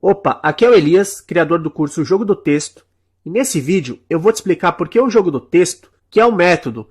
Opa, aqui é o Elias, criador do curso Jogo do Texto, e nesse vídeo eu vou te explicar por que o jogo do texto, que é um método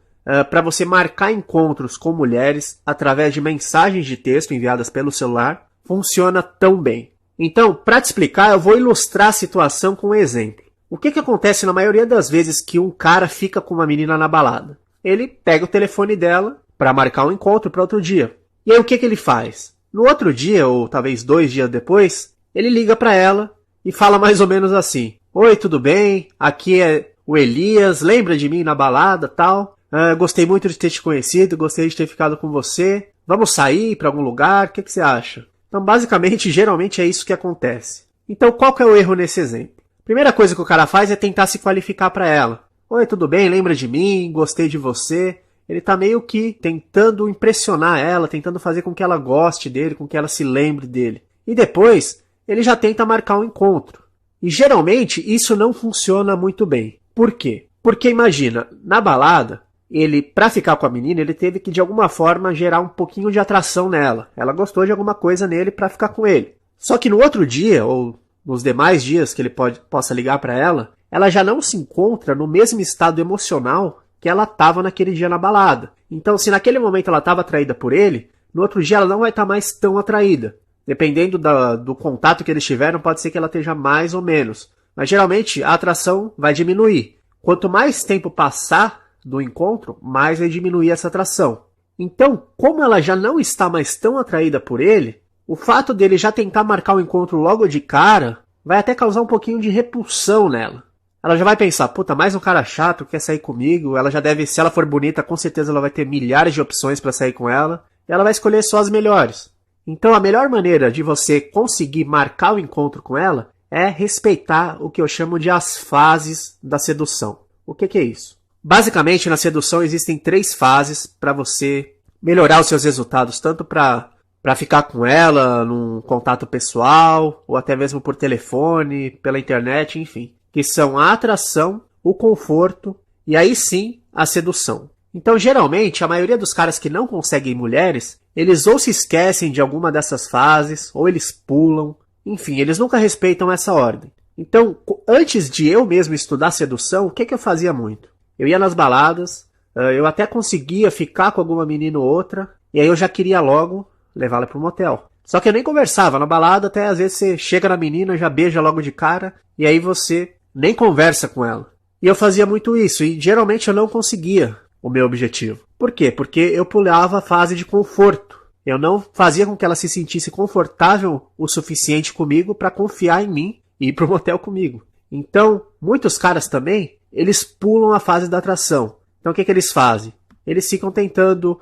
para você marcar encontros com mulheres através de mensagens de texto enviadas pelo celular, funciona tão bem. Então, para te explicar, eu vou ilustrar a situação com um exemplo. O que acontece na maioria das vezes que um cara fica com uma menina na balada? Ele pega o telefone dela para marcar um encontro para outro dia. E aí o que ele faz? No outro dia, ou talvez 2 dias depois, ele liga para ela e fala mais ou menos assim: Oi, tudo bem? Aqui é o Elias, lembra de mim na balada, tal? Gostei muito de ter te conhecido, gostei de ter ficado com você. Vamos sair para algum lugar? O que você acha? Então, basicamente, geralmente é isso que acontece. Então, qual que é o erro nesse exemplo? Primeira coisa que o cara faz é tentar se qualificar para ela. Oi, tudo bem? Lembra de mim? Gostei de você. Ele tá meio que tentando impressionar ela, tentando fazer com que ela goste dele, com que ela se lembre dele. E depois, ele já tenta marcar um encontro. E geralmente isso não funciona muito bem. Por quê? Porque imagina, na balada, ele, pra ficar com a menina, ele teve que de alguma forma gerar um pouquinho de atração nela. Ela gostou de alguma coisa nele pra ficar com ele. Só que no outro dia, ou nos demais dias que ele possa ligar pra ela já não se encontra no mesmo estado emocional que ela estava naquele dia na balada. Então, se naquele momento ela estava atraída por ele, no outro dia ela não vai estar mais tão atraída. Dependendo do contato que eles tiveram, pode ser que ela esteja mais ou menos. Mas geralmente a atração vai diminuir. Quanto mais tempo passar do encontro, mais vai diminuir essa atração. Então, como ela já não está mais tão atraída por ele, o fato dele já tentar marcar o encontro logo de cara vai até causar um pouquinho de repulsão nela. Ela já vai pensar, puta, mais um cara chato quer sair comigo. Ela já deve, se ela for bonita, com certeza ela vai ter milhares de opções para sair com ela. E ela vai escolher só as melhores. Então a melhor maneira de você conseguir marcar o encontro com ela é respeitar o que eu chamo de as fases da sedução. O que é isso? Basicamente, na sedução existem 3 fases para você melhorar os seus resultados, tanto para ficar com ela num contato pessoal, ou até mesmo por telefone, pela internet, enfim. Que são a atração, o conforto e aí sim a sedução. Então, geralmente, a maioria dos caras que não conseguem mulheres, eles ou se esquecem de alguma dessas fases, ou eles pulam, enfim, eles nunca respeitam essa ordem. Então, antes de eu mesmo estudar sedução, o que eu fazia muito? Eu ia nas baladas, eu até conseguia ficar com alguma menina ou outra, e aí eu já queria logo levá-la para um motel. Só que eu nem conversava na balada, até às vezes você chega na menina, já beija logo de cara, e aí você nem conversa com ela. E eu fazia muito isso, e geralmente eu não conseguia o meu objetivo. Por quê? Porque eu pulava a fase de conforto. Eu não fazia com que ela se sentisse confortável o suficiente comigo para confiar em mim e ir pro motel comigo. Então, muitos caras também, eles pulam a fase da atração. Então o que eles fazem? Eles ficam tentando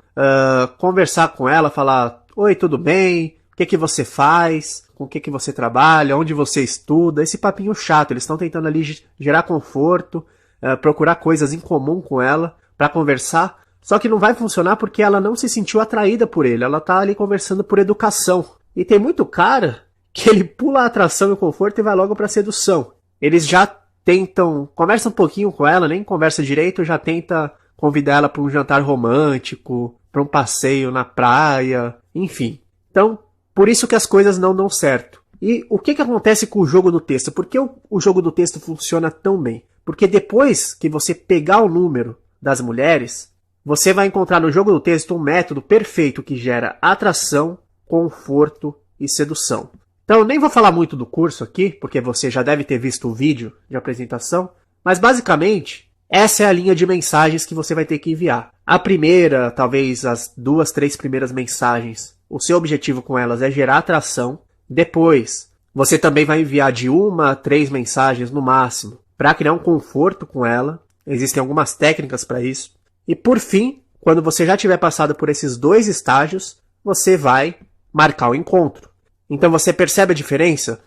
conversar com ela, falar: Oi, tudo bem? O que você faz? Com o que você trabalha? Onde você estuda? Esse papinho chato. Eles estão tentando ali gerar conforto, procurar coisas em comum com ela para conversar. Só que não vai funcionar porque ela não se sentiu atraída por ele. Ela tá ali conversando por educação. E tem muito cara que ele pula a atração e o conforto e vai logo pra sedução. Eles já tentam, conversa um pouquinho com ela, nem conversa direito, já tenta convidar ela para um jantar romântico, para um passeio na praia, enfim. Então, por isso que as coisas não dão certo. E o que acontece com o jogo do texto? Por que o jogo do texto funciona tão bem? Porque depois que você pegar o número das mulheres, você vai encontrar no jogo do texto um método perfeito que gera atração, conforto e sedução. Então, eu nem vou falar muito do curso aqui, porque você já deve ter visto o vídeo de apresentação, mas basicamente, essa é a linha de mensagens que você vai ter que enviar. A primeira, talvez as 2, 3 primeiras mensagens, o seu objetivo com elas é gerar atração. Depois, você também vai enviar de 1 a 3 mensagens no máximo, para criar um conforto com ela. Existem algumas técnicas para isso. E por fim, quando você já tiver passado por esses 2 estágios, você vai marcar o encontro. Então você percebe a diferença?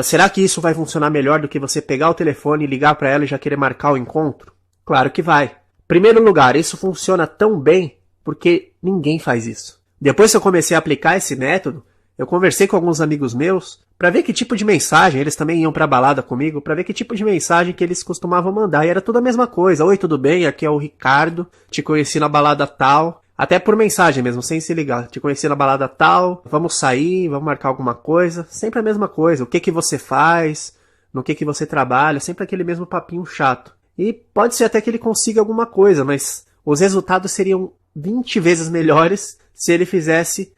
Será que isso vai funcionar melhor do que você pegar o telefone e ligar para ela e já querer marcar o encontro? Claro que vai. Em primeiro lugar, isso funciona tão bem porque ninguém faz isso. Depois que eu comecei a aplicar esse método, eu conversei com alguns amigos meus para ver que tipo de mensagem, eles também iam pra balada comigo, para ver que tipo de mensagem que eles costumavam mandar. E era tudo a mesma coisa. Oi, tudo bem? Aqui é o Ricardo, te conheci na balada tal. Até por mensagem mesmo, sem se ligar. Te conheci na balada tal, vamos sair, vamos marcar alguma coisa. Sempre a mesma coisa. O que que você faz, no que você trabalha, sempre aquele mesmo papinho chato. E pode ser até que ele consiga alguma coisa, mas os resultados seriam 20 vezes melhores se ele fizesse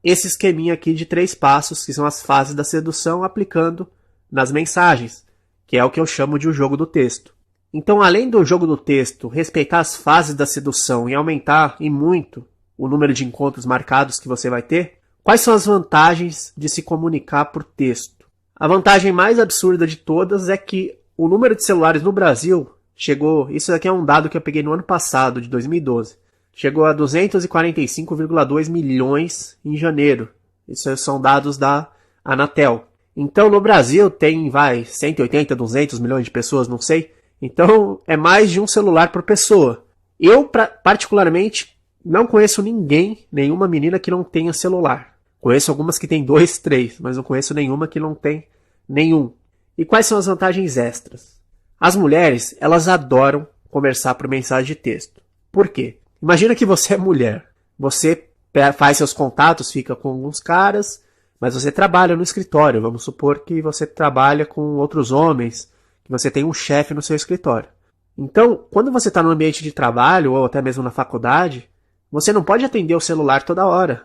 esse esqueminha aqui de 3 passos, que são as fases da sedução, aplicando nas mensagens, que é o que eu chamo de o jogo do texto. Então, além do jogo do texto, respeitar as fases da sedução e aumentar e muito o número de encontros marcados que você vai ter, quais são as vantagens de se comunicar por texto? A vantagem mais absurda de todas é que o número de celulares no Brasil chegou, isso aqui é um dado que eu peguei no ano passado, de 2012, chegou a 245,2 milhões em janeiro. Isso são dados da Anatel. Então, no Brasil tem, 180, 200 milhões de pessoas, não sei. Então, é mais de um celular por pessoa. Eu, particularmente, não conheço ninguém, nenhuma menina que não tenha celular. Conheço algumas que tem 2, 3, mas não conheço nenhuma que não tem nenhum. E quais são as vantagens extras? As mulheres, elas adoram conversar por mensagem de texto. Por quê? Imagina que você é mulher. Você faz seus contatos, fica com alguns caras, mas você trabalha no escritório. Vamos supor que você trabalha com outros homens, que você tem um chefe no seu escritório. Então, quando você está no ambiente de trabalho, ou até mesmo na faculdade, você não pode atender o celular toda hora.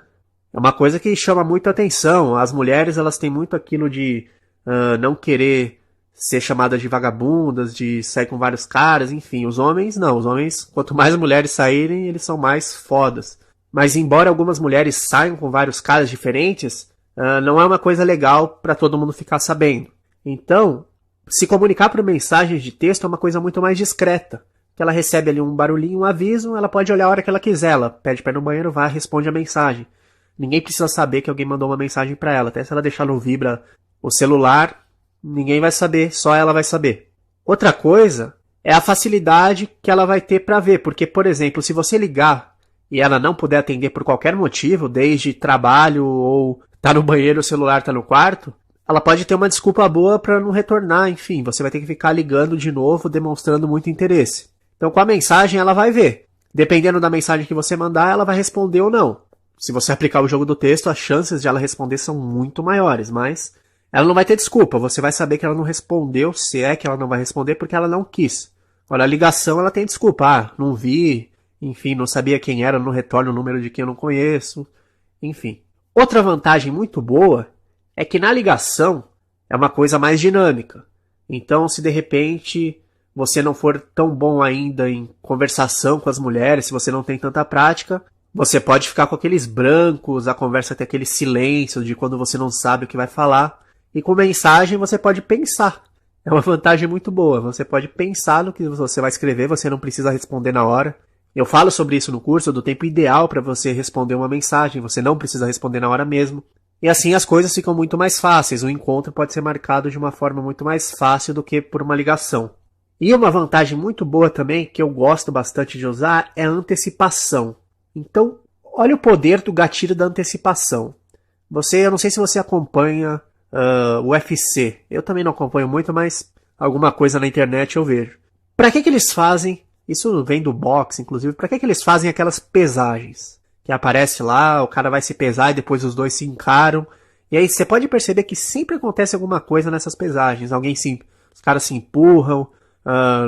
É uma coisa que chama muito atenção. As mulheres, elas têm muito aquilo de não querer ser chamadas de vagabundas, de sair com vários caras, enfim. Os homens, não. Os homens, quanto mais mulheres saírem, eles são mais fodas. Mas embora algumas mulheres saiam com vários caras diferentes, não é uma coisa legal para todo mundo ficar sabendo. Então, se comunicar por mensagens de texto é uma coisa muito mais discreta. Que ela recebe ali um barulhinho, um aviso, ela pode olhar a hora que ela quiser. Ela pede para ir no banheiro, vai, responde a mensagem. Ninguém precisa saber que alguém mandou uma mensagem para ela. Até se ela deixar no vibra o celular, ninguém vai saber, só ela vai saber. Outra coisa é a facilidade que ela vai ter para ver. Porque, por exemplo, se você ligar e ela não puder atender por qualquer motivo, desde trabalho ou tá no banheiro, o celular tá no quarto, ela pode ter uma desculpa boa para não retornar, enfim, você vai ter que ficar ligando de novo, demonstrando muito interesse. Então, com a mensagem, ela vai ver. Dependendo da mensagem que você mandar, ela vai responder ou não. Se você aplicar o jogo do texto, as chances de ela responder são muito maiores, mas ela não vai ter desculpa. Você vai saber que ela não respondeu, se é que ela não vai responder, porque ela não quis. Agora, a ligação, ela tem desculpa. Não vi, enfim, não sabia quem era, não retorna o número de quem eu não conheço, enfim. Outra vantagem muito boa é que na ligação é uma coisa mais dinâmica. Então, se de repente você não for tão bom ainda em conversação com as mulheres, se você não tem tanta prática, você pode ficar com aqueles brancos, a conversa tem aquele silêncio de quando você não sabe o que vai falar. E com mensagem você pode pensar. É uma vantagem muito boa. Você pode pensar no que você vai escrever, você não precisa responder na hora. Eu falo sobre isso no curso, do tempo ideal para você responder uma mensagem. Você não precisa responder na hora mesmo. E assim as coisas ficam muito mais fáceis. O encontro pode ser marcado de uma forma muito mais fácil do que por uma ligação. E uma vantagem muito boa também, que eu gosto bastante de usar, é a antecipação. Então, olha o poder do gatilho da antecipação. Eu não sei se você acompanha o UFC. Eu também não acompanho muito, mas alguma coisa na internet eu vejo. Para que eles fazem, isso vem do boxe inclusive, para que eles fazem aquelas pesagens? Que aparece lá, o cara vai se pesar e depois os dois se encaram. E aí você pode perceber que sempre acontece alguma coisa nessas pesagens. Os caras se empurram.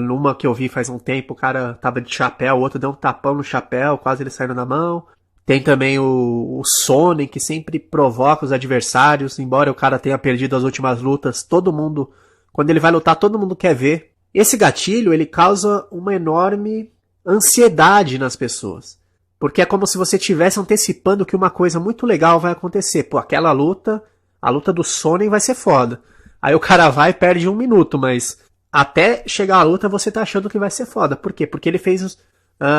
Numa que eu vi faz um tempo, o cara tava de chapéu, o outro deu um tapão no chapéu, quase ele saindo na mão. Tem também o Sonnen, que sempre provoca os adversários, embora o cara tenha perdido as últimas lutas, todo mundo, quando ele vai lutar, todo mundo quer ver. Esse gatilho, ele causa uma enorme ansiedade nas pessoas. Porque é como se você estivesse antecipando que uma coisa muito legal vai acontecer. Pô, aquela luta, a luta do Sonnen vai ser foda. Aí o cara vai e perde 1 minuto, mas até chegar à luta você tá achando que vai ser foda. Por quê? Porque ele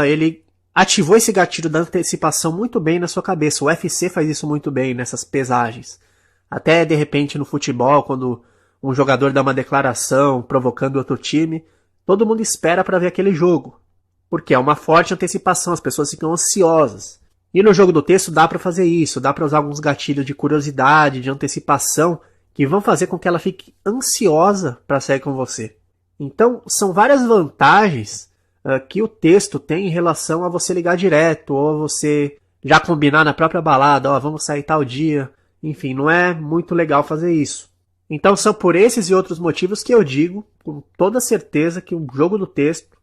ele ativou esse gatilho da antecipação muito bem na sua cabeça. O UFC faz isso muito bem nessas pesagens. Até de repente no futebol, quando um jogador dá uma declaração provocando outro time, todo mundo espera para ver aquele jogo. Porque é uma forte antecipação, as pessoas ficam ansiosas. E no jogo do texto dá para fazer isso, dá para usar alguns gatilhos de curiosidade, de antecipação, que vão fazer com que ela fique ansiosa para sair com você. Então, são várias vantagens que o texto tem em relação a você ligar direto, ou você já combinar na própria balada, ó, vamos sair tal dia. Enfim, não é muito legal fazer isso. Então são por esses e outros motivos que eu digo, com toda certeza, que o jogo do texto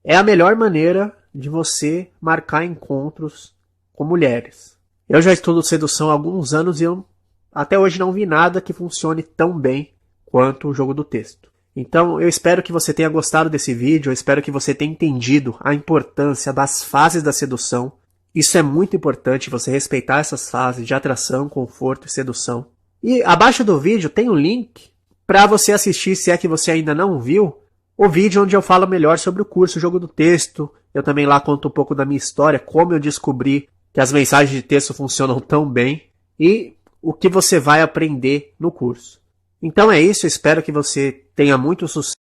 é a melhor maneira de você marcar encontros com mulheres. Eu já estudo sedução há alguns anos e eu até hoje não vi nada que funcione tão bem quanto o jogo do texto. Então eu espero que você tenha gostado desse vídeo, eu espero que você tenha entendido a importância das fases da sedução. Isso é muito importante, você respeitar essas fases de atração, conforto e sedução. E abaixo do vídeo tem um link para você assistir, se é que você ainda não viu, o vídeo onde eu falo melhor sobre o curso Jogo do Texto. Eu também lá conto um pouco da minha história, como eu descobri que as mensagens de texto funcionam tão bem e o que você vai aprender no curso. Então é isso, espero que você tenha muito sucesso.